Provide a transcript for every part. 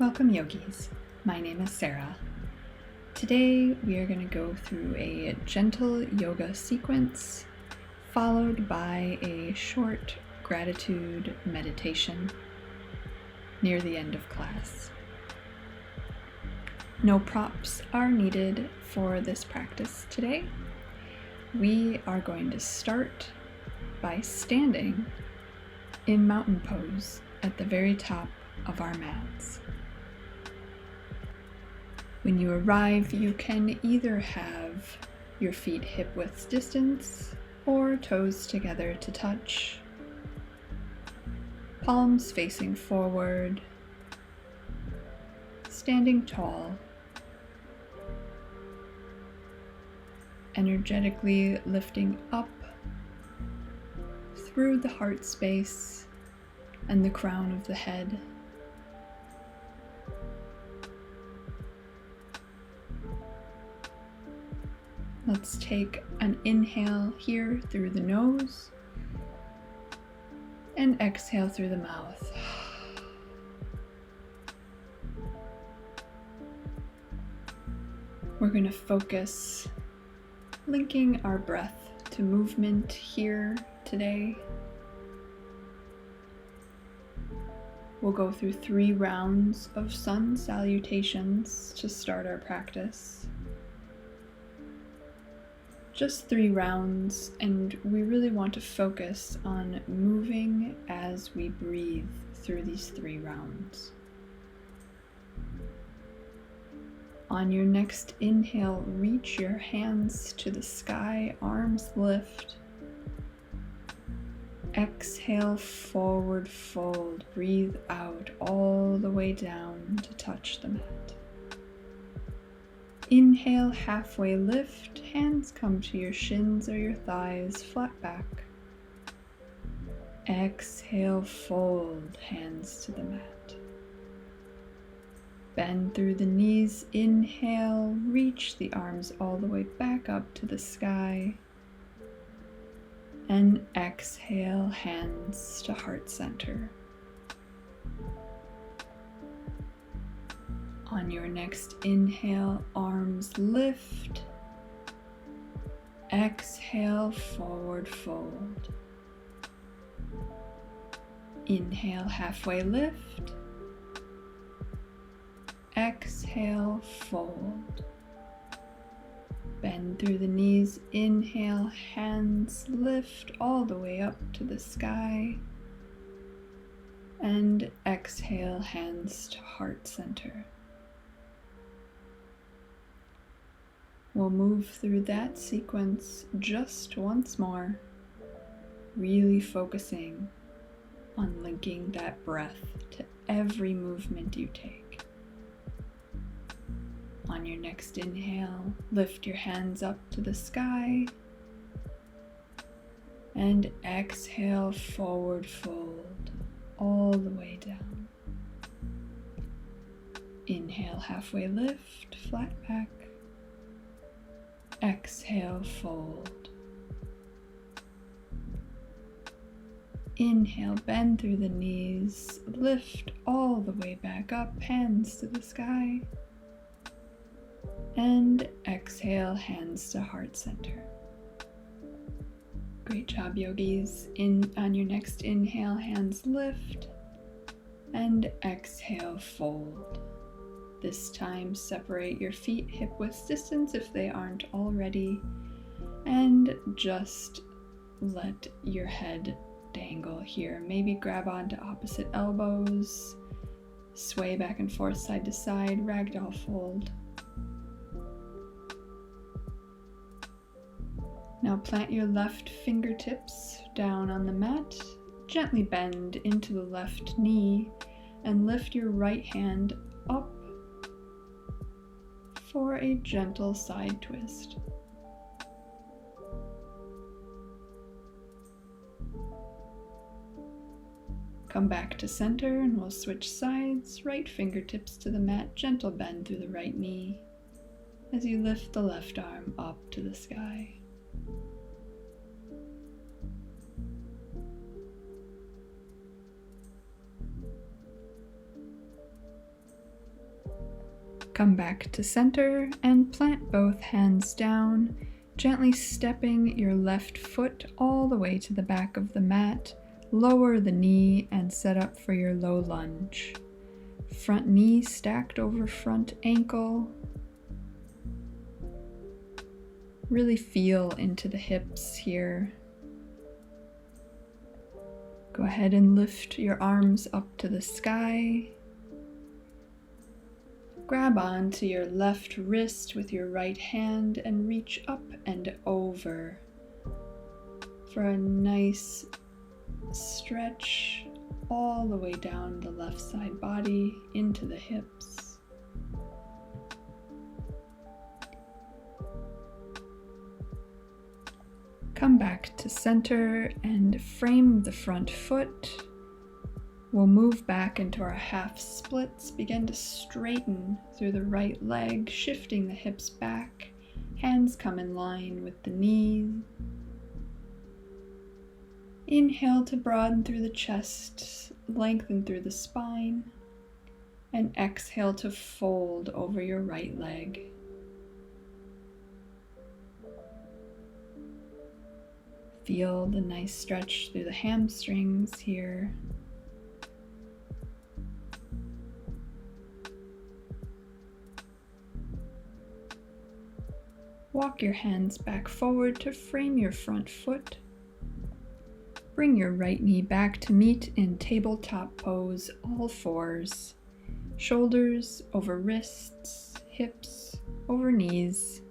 Welcome yogis, my name is Sara. Today we are going to go through a gentle yoga sequence followed by a short gratitude meditation near the end of class. No props are needed for this practice today. We are going to start by standing in mountain pose at the very top of our mats. When you arrive, you can either have your feet hip-width distance or toes together to touch, palms facing forward, standing tall, energetically lifting up through the heart space and the crown of the head. Let's take an inhale here through the nose and exhale through the mouth. We're going to focus linking our breath to movement here today. We'll go through 3 rounds of sun salutations to start our practice. Just 3 rounds, and we really want to focus on moving as we breathe through these 3 rounds. On your next inhale, reach your hands to the sky, arms lift. Exhale, forward fold. Breathe out all the way down to touch the mat. Inhale, halfway lift, hands come to your shins or your thighs, flat back. Exhale, fold, hands to the mat. Bend through the knees, inhale, reach the arms all the way back up to the sky. And exhale, hands to heart center. On your next inhale, arms lift. Exhale, forward fold. Inhale, halfway lift. Exhale, fold. Bend through the knees, inhale, hands lift all the way up to the sky. And exhale, hands to heart center. We'll move through that sequence just once more, really focusing on linking that breath to every movement you take. On your next inhale, lift your hands up to the sky, and exhale, forward fold all the way down. Inhale, halfway lift, flat back. Exhale, fold. Inhale, bend through the knees, lift all the way back up, hands to the sky. And exhale, hands to heart center. Great job, yogis. On your next inhale, hands lift, and exhale, fold. This time, separate your feet hip-width distance if they aren't already, and just let your head dangle here. Maybe grab onto opposite elbows, sway back and forth side to side, ragdoll fold. Now plant your left fingertips down on the mat, gently bend into the left knee, and lift your right hand up for a gentle side twist. Come back to center and we'll switch sides. Right fingertips to the mat, gentle bend through the right knee as you lift the left arm up to the sky. Come back to center and plant both hands down, gently stepping your left foot all the way to the back of the mat. Lower the knee and set up for your low lunge. Front knee stacked over front ankle. Really feel into the hips here. Go ahead and lift your arms up to the sky. Grab onto your left wrist with your right hand and reach up and over for a nice stretch all the way down the left side body into the hips. Come back to center and frame the front foot. We'll move back into our half splits, begin to straighten through the right leg, shifting the hips back. Hands come in line with the knees. Inhale to broaden through the chest, lengthen through the spine, and exhale to fold over your right leg. Feel the nice stretch through the hamstrings here. Walk your hands back forward to frame your front foot. Bring your right knee back to meet in tabletop pose, all fours. Shoulders over wrists, hips over knees.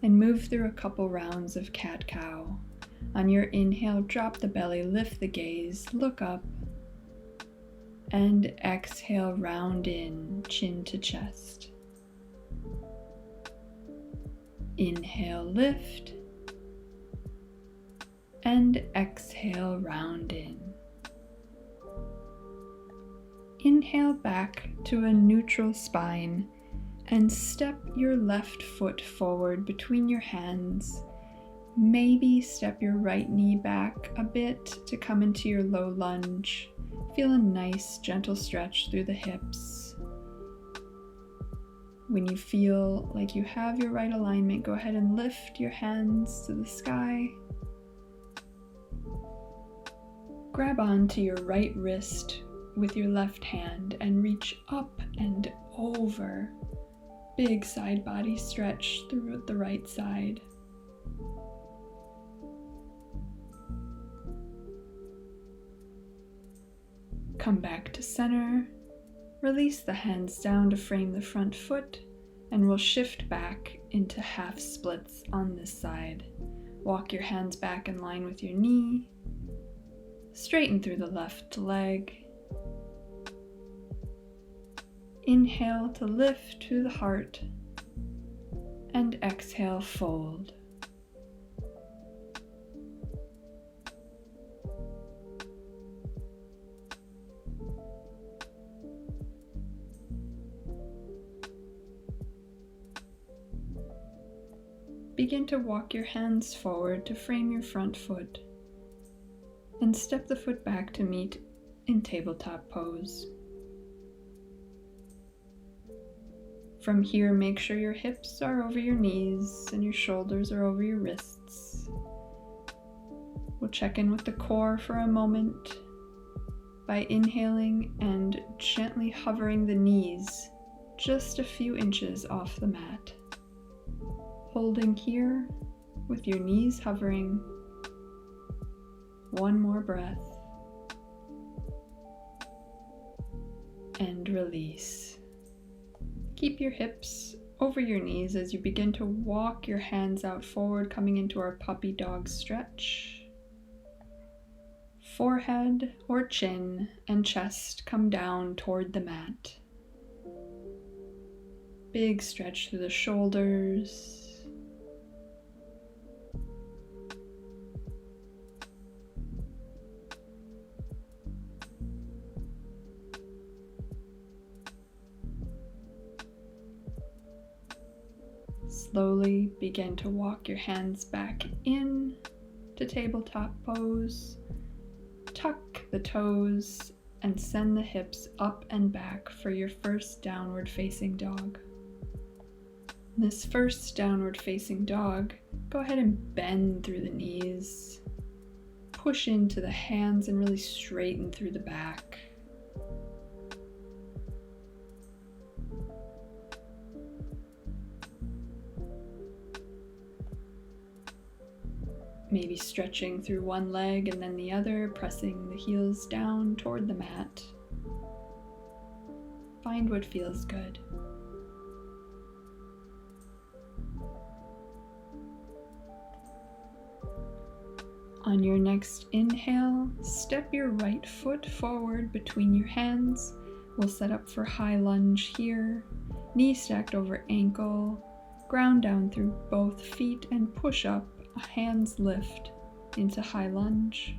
And move through a couple rounds of cat-cow. On your inhale, drop the belly, lift the gaze, look up. And exhale, round in, chin to chest. Inhale, lift. And exhale, round in. Inhale back to a neutral spine and step your left foot forward between your hands. Maybe step your right knee back a bit to come into your low lunge. Feel a nice gentle stretch through the hips. When you feel like you have your right alignment, go ahead and lift your hands to the sky. Grab onto your right wrist with your left hand and reach up and over. Big side body stretch through the right side. Come back to center. Release the hands down to frame the front foot, and we'll shift back into half splits on this side. Walk your hands back in line with your knee. Straighten through the left leg. Inhale to lift to the heart, and exhale, fold. Begin to walk your hands forward to frame your front foot, and step the foot back to meet in tabletop pose. From here, make sure your hips are over your knees and your shoulders are over your wrists. We'll check in with the core for a moment by inhaling and gently hovering the knees just a few inches off the mat. Holding here with your knees hovering. One more breath. And release. Keep your hips over your knees as you begin to walk your hands out forward, coming into our puppy dog stretch. Forehead or chin and chest come down toward the mat. Big stretch through the shoulders. Slowly begin to walk your hands back in to tabletop pose. Tuck the toes and send the hips up and back for your first downward facing dog. This first downward facing dog, go ahead and bend through the knees. Push into the hands and really straighten through the back. Maybe stretching through one leg and then the other, pressing the heels down toward the mat. Find what feels good. On your next inhale, step your right foot forward between your hands. We'll set up for high lunge here. Knee stacked over ankle. Ground down through both feet and push up. Hands lift into high lunge.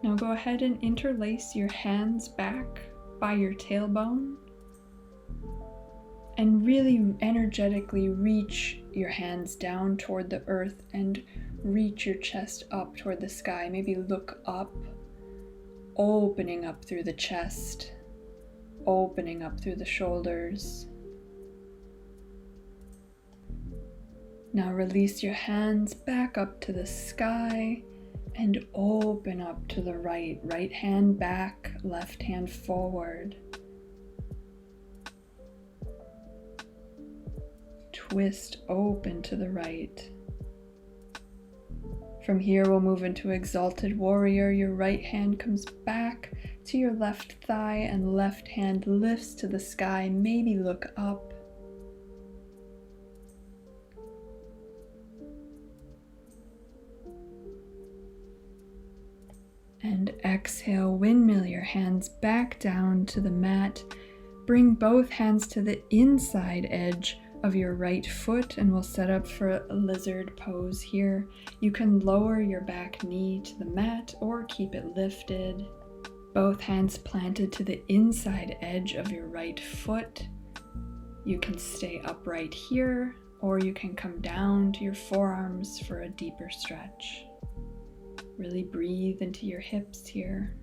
Now go ahead and interlace your hands back by your tailbone and really energetically reach your hands down toward the earth and reach your chest up toward the sky. Maybe look up, opening up through the chest, opening up through the shoulders. Now release your hands back up to the sky and open up to the right. Right hand back, left hand forward. Twist open to the right. From here we'll move into Exalted Warrior. Your right hand comes back to your left thigh and left hand lifts to the sky. Maybe look up. And exhale, windmill your hands back down to the mat. Bring both hands to the inside edge of your right foot and we'll set up for a lizard pose here. You can lower your back knee to the mat or keep it lifted. Both hands planted to the inside edge of your right foot. You can stay upright here or you can come down to your forearms for a deeper stretch. Really breathe into your hips here.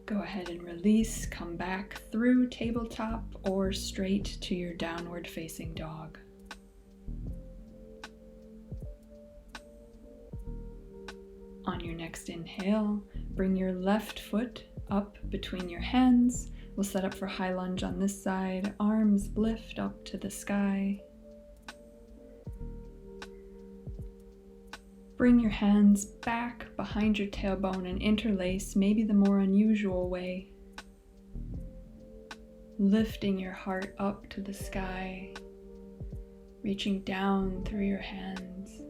Go ahead and release, come back through tabletop or straight to your downward facing dog. On your next inhale, bring your left foot up between your hands. We'll set up for high lunge on this side. Arms lift up to the sky. Bring your hands back behind your tailbone and interlace, maybe the more unusual way. Lifting your heart up to the sky, reaching down through your hands.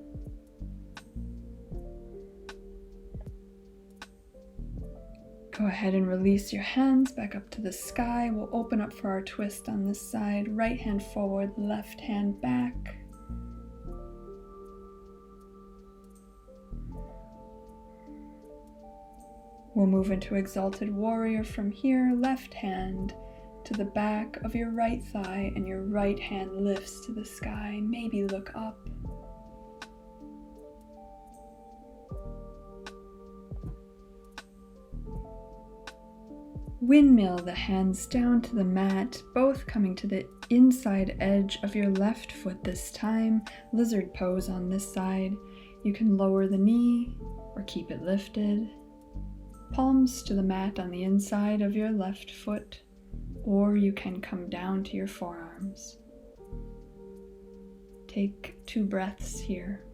Go ahead and release your hands back up to the sky. We'll open up for our twist on this side. Right hand forward, left hand back. We'll move into Exalted Warrior from here. Left hand to the back of your right thigh and your right hand lifts to the sky. Maybe look up. Windmill the hands down to the mat, both coming to the inside edge of your left foot this time. Lizard pose on this side. You can lower the knee or keep it lifted. Palms to the mat on the inside of your left foot, or you can come down to your forearms. Take 2 breaths here.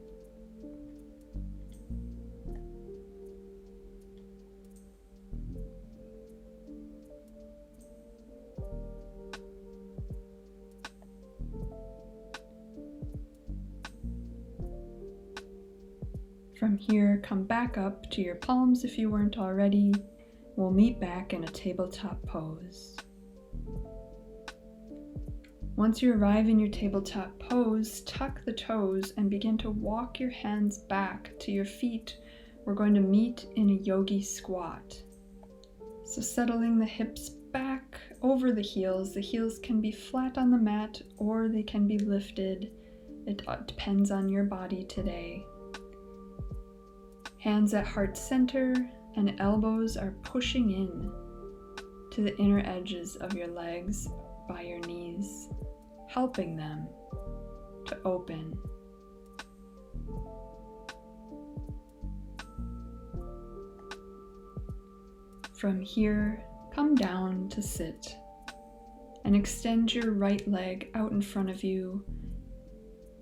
From here, come back up to your palms if you weren't already. We'll meet back in a tabletop pose. Once you arrive in your tabletop pose, tuck the toes and begin to walk your hands back to your feet. We're going to meet in a yogi squat. So settling the hips back over the heels. The heels can be flat on the mat or they can be lifted. It depends on your body today. Hands at heart center and elbows are pushing in to the inner edges of your legs by your knees, helping them to open. From here, come down to sit and extend your right leg out in front of you,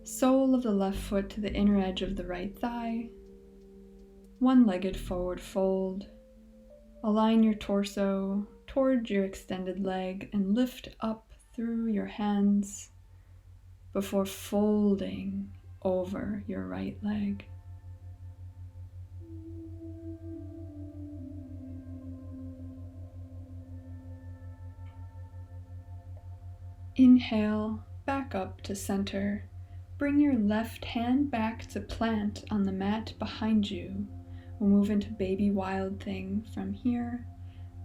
sole of the left foot to the inner edge of the right thigh, one-legged forward fold. Align your torso toward your extended leg and lift up through your hands before folding over your right leg. Inhale, back up to center. Bring your left hand back to plant on the mat behind you. We'll move into baby wild thing from here.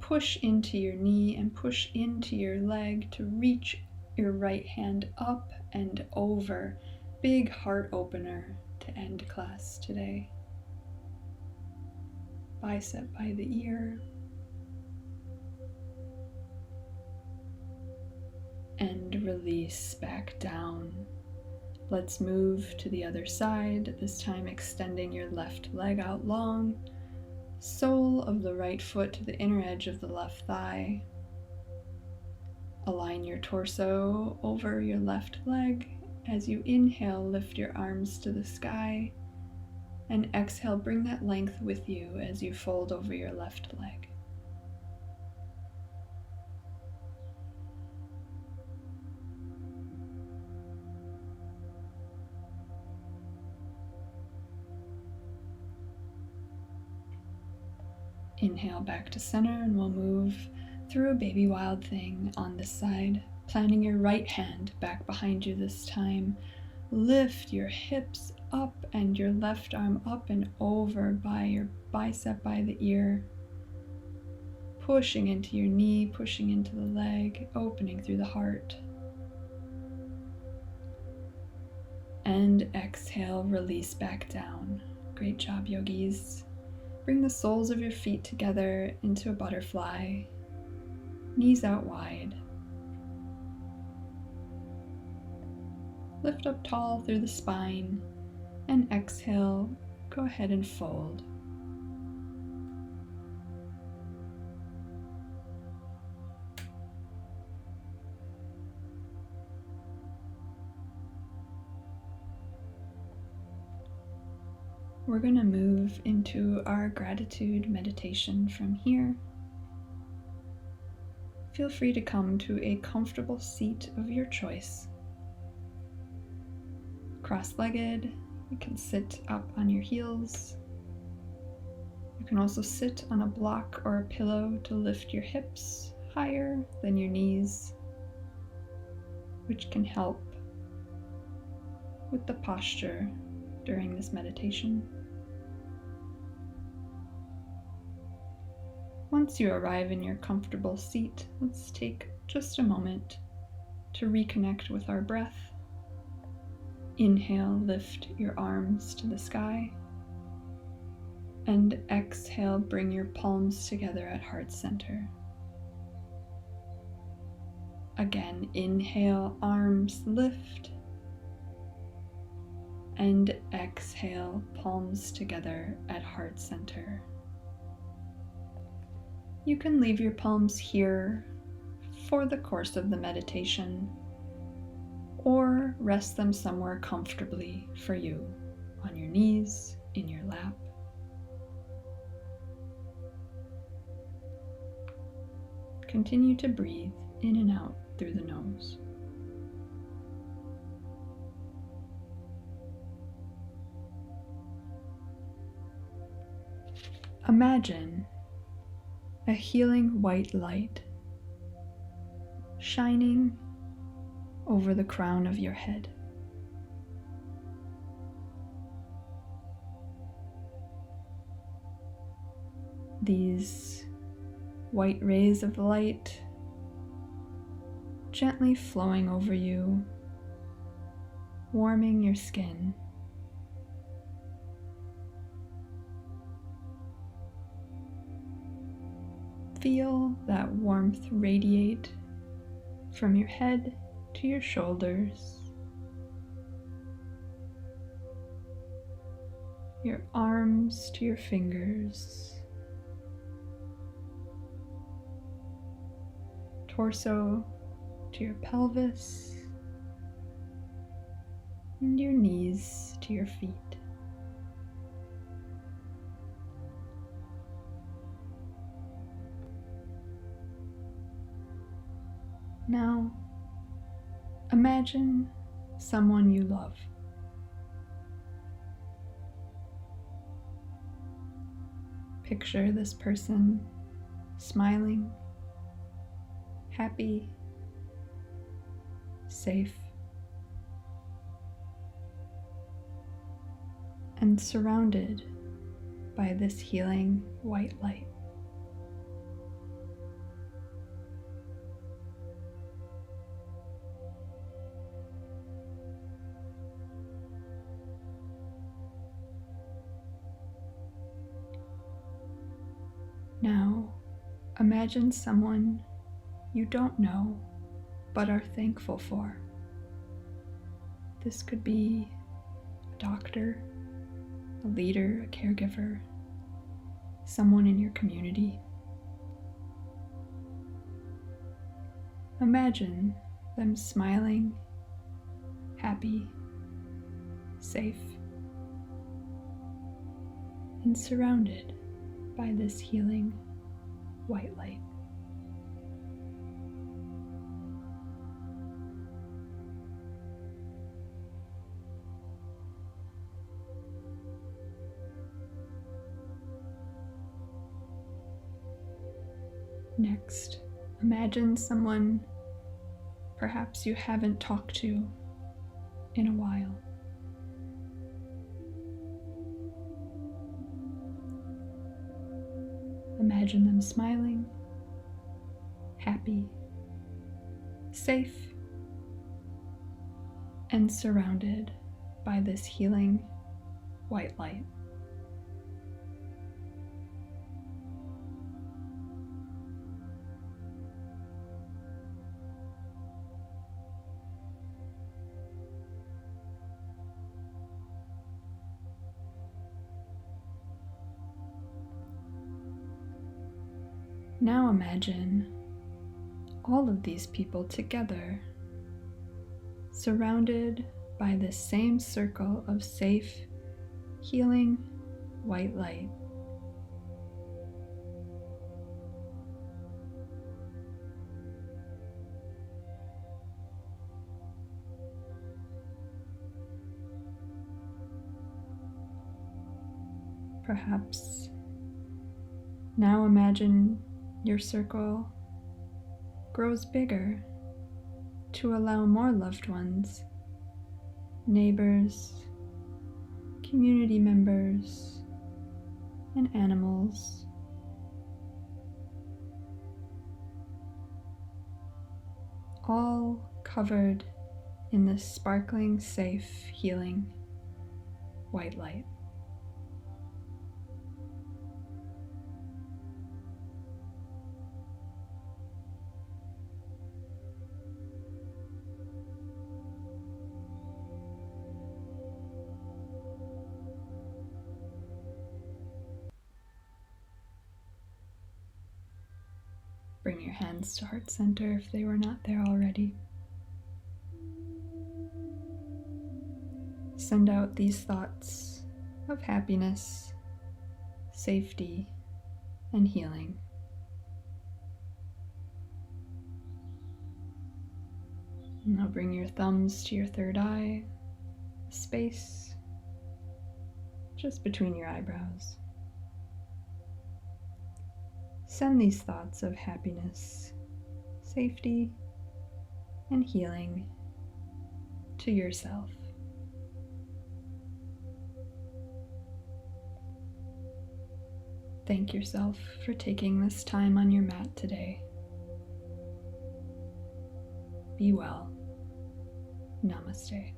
Push into your knee and push into your leg to reach your right hand up and over. Big heart opener to end class today. Bicep by the ear. And release back down. Let's move to the other side, this time extending your left leg out long, sole of the right foot to the inner edge of the left thigh. Align your torso over your left leg. As you inhale, lift your arms to the sky, and exhale, bring that length with you as you fold over your left leg. Inhale back to center, and we'll move through a baby wild thing on this side, planting your right hand back behind you this time. Lift your hips up and your left arm up and over by your bicep by the ear. Pushing into your knee, pushing into the leg, opening through the heart. And exhale, release back down. Great job, yogis. Bring the soles of your feet together into a butterfly, knees out wide. Lift up tall through the spine, and exhale, go ahead and fold. We're going to move into our gratitude meditation from here. Feel free to come to a comfortable seat of your choice. Cross-legged, you can sit up on your heels. You can also sit on a block or a pillow to lift your hips higher than your knees, which can help with the posture during this meditation. Once you arrive in your comfortable seat, let's take just a moment to reconnect with our breath. Inhale, lift your arms to the sky. And exhale, bring your palms together at heart center. Again, inhale, arms lift. And exhale, palms together at heart center. You can leave your palms here for the course of the meditation, or rest them somewhere comfortably for you, on your knees, in your lap. Continue to breathe in and out through the nose. Imagine a healing white light shining over the crown of your head. These white rays of light gently flowing over you, warming your skin. Feel that warmth radiate from your head to your shoulders, your arms to your fingers, torso to your pelvis, and your knees to your feet. Now, imagine someone you love. Picture this person smiling, happy, safe, and surrounded by this healing white light. Now, imagine someone you don't know but are thankful for. This could be a doctor, a leader, a caregiver, someone in your community. Imagine them smiling, happy, safe, and surrounded by this healing white light. Next, imagine someone perhaps you haven't talked to in a while. Imagine them smiling, happy, safe, and surrounded by this healing white light. Now imagine all of these people together, surrounded by this same circle of safe, healing white light. Perhaps now imagine your circle grows bigger to allow more loved ones, neighbors, community members, and animals. All covered in this sparkling, safe, healing white light. Bring your hands to heart center if they were not there already. Send out these thoughts of happiness, safety, and healing. Now bring your thumbs to your third eye, space just between your eyebrows. Send these thoughts of happiness, safety, and healing to yourself. Thank yourself for taking this time on your mat today. Be well. Namaste.